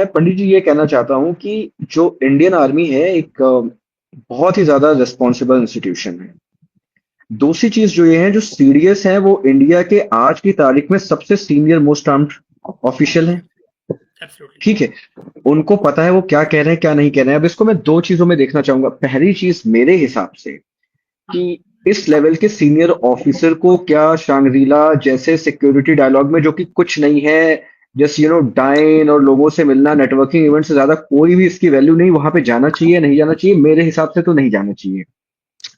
मैं पंडित जी ये कहना चाहता हूँ कि जो इंडियन आर्मी है एक बहुत ही ज्यादा रिस्पॉन्सिबल इंस्टीट्यूशन है। दूसरी चीज जो ये है जो सीडीएस है वो इंडिया के आज की तारीख में सबसे सीनियर मोस्ट आर्म्ड ऑफिशियल है। एब्सोल्युटली। ठीक है, उनको पता है वो क्या कह रहे हैं क्या नहीं कह रहे हैं। अब इसको मैं दो चीजों में देखना चाहूंगा। पहली चीज मेरे हिसाब से कि इस लेवल के सीनियर ऑफिसर को क्या शांग्रीला जैसे सिक्योरिटी डायलॉग में जो कि कुछ नहीं है, जस्ट डाइन और लोगों से मिलना, नेटवर्किंग इवेंट से ज्यादा कोई भी इसकी वैल्यू नहीं, वहां पे जाना चाहिए नहीं जाना चाहिए? मेरे हिसाब से तो नहीं जाना चाहिए।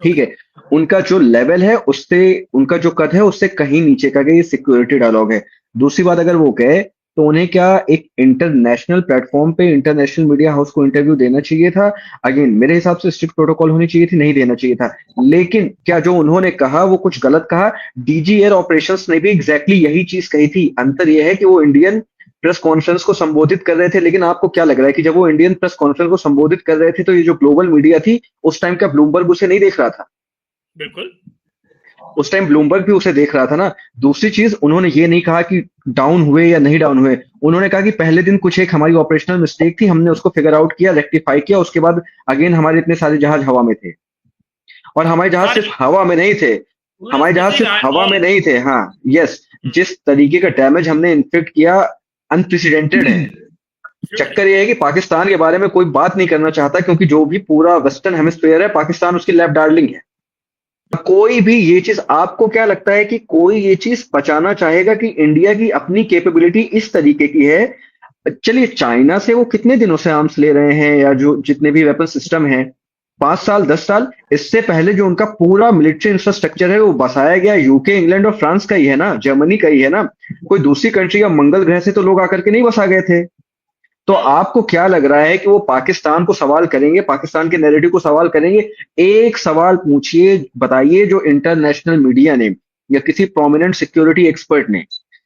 ठीक ओके। है, उनका जो लेवल है उससे, उनका जो कद है उससे कहीं नीचे का ये सिक्योरिटी डायलॉग है। दूसरी बात, अगर वो कहे तो उन्हें क्या एक इंटरनेशनल प्लेटफॉर्म पे इंटरनेशनल मीडिया हाउस को इंटरव्यू देना चाहिए था? अगेन मेरे हिसाब से स्ट्रिक्ट प्रोटोकॉल होनी चाहिए थी, नहीं देना चाहिए था। लेकिन क्या जो उन्होंने कहा वो कुछ गलत कहा? डीजी एयर ऑपरेशंस ने भी एग्जैक्टली यही चीज कही थी। अंतर यह है कि वो इंडियन प्रेस कॉन्फ्रेंस को संबोधित कर रहे थे। लेकिन आपको क्या लग रहा है कि जब वो इंडियन प्रेस कॉन्फ्रेंस को संबोधित कर रहे थे तो ये जो ग्लोबल मीडिया थी उस टाइम क्या ब्लूमबर्ग उसे नहीं देख रहा था? बिल्कुल। उस टाइम ब्लूमबर्ग भी उसे देख रहा था ना। दूसरी चीज, उन्होंने ये नहीं कहा कि डाउन हुए या नहीं डाउन हुए। उन्होंने कहा कि पहले दिन कुछ एक हमारी ऑपरेशनल मिस्टेक थी, हमने उसको फिगर आउट किया, रेक्टिफाई किया, उसके बाद अगेन हमारे इतने सारे जहाज हवा में थे। और हमारे जहाज सारे सिर्फ हवा में नहीं थे, हमारे जहाज मिसिंग सिर्फ हवा ऑल। में नहीं थे। हाँ, यस, जिस तरीके का डैमेज हमने इन्फिक्ट किया अनप्रेसिडेंटेड है। एब्सोल्युटली। चक्कर ये है कि पाकिस्तान के बारे में कोई बात नहीं करना चाहता, क्योंकि जो भी पूरा वेस्टर्न हेमिस्फीयर है पाकिस्तान उसकी लेफ्ट डार्लिंग है। कोई भी ये चीज, आपको क्या लगता है कि कोई ये चीज पचाना चाहेगा कि इंडिया की अपनी कैपेबिलिटी इस तरीके की है? चलिए, चाइना से वो कितने दिनों से आर्म्स ले रहे हैं, या जो जितने भी वेपन सिस्टम है, 5 साल 10 साल। इससे पहले जो उनका पूरा मिलिट्री इंफ्रास्ट्रक्चर है वो बसाया गया यूके, इंग्लैंड और फ्रांस का ही है ना, जर्मनी का ही है ना। कोई दूसरी कंट्री या मंगल ग्रह से तो लोग आकर के नहीं बसा गए थे। तो आपको क्या लग रहा है कि वो पाकिस्तान को सवाल करेंगे, पाकिस्तान के नैरेटिव को सवाल करेंगे? एक सवाल पूछिए, बताइए जो इंटरनेशनल मीडिया ने या किसी प्रोमिनेंट सिक्योरिटी एक्सपर्ट ने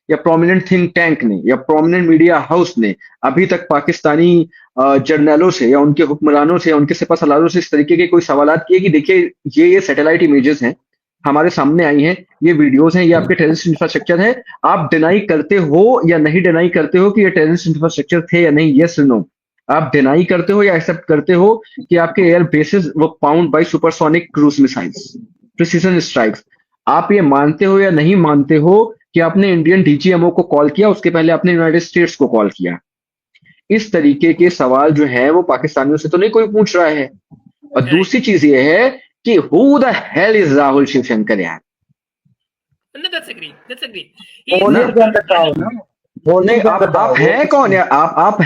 या प्रोमिनेंट थिंक टैंक ने या प्रोमिनेंट मीडिया हाउस ने अभी तक पाकिस्तानी जर्नलों से या उनके हुक्मरानों से या उनके सिपह सलारों से इस तरीके के कोई सवालात किए कि देखिए ये सैटेलाइट इमेजेस हैं, हमारे सामने आई हैं, ये वीडियोस हैं, ये आपके टेररिस्ट इंफ्रास्ट्रक्चर है, आप डिनाई करते हो या नहीं डिनाई करते हो कि ये टेररिस्ट इंफ्रास्ट्रक्चर थे या नहीं? Yes no. आप डिनाई करते हो या एक्सेप्ट करते हो कि आपके एयर बेसिस वो pound by supersonic cruise missiles, precision strikes? आप ये मानते हो या नहीं मानते हो कि आपने इंडियन डीजीएमओ को कॉल किया, उसके पहले आपने यूनाइटेड स्टेट्स को कॉल किया? इस तरीके के सवाल जो है वो पाकिस्तानियों से तो नहीं कोई पूछ रहा है। और करेक्ट। दूसरी चीज ये है कि who the hell is Rahul Shivshankar यार? That's agree, that's agree. He is ना, बोलने का बताओ ना, बोलने नहीं, का आप बताओ वो हैं किसने। कौन यार? आप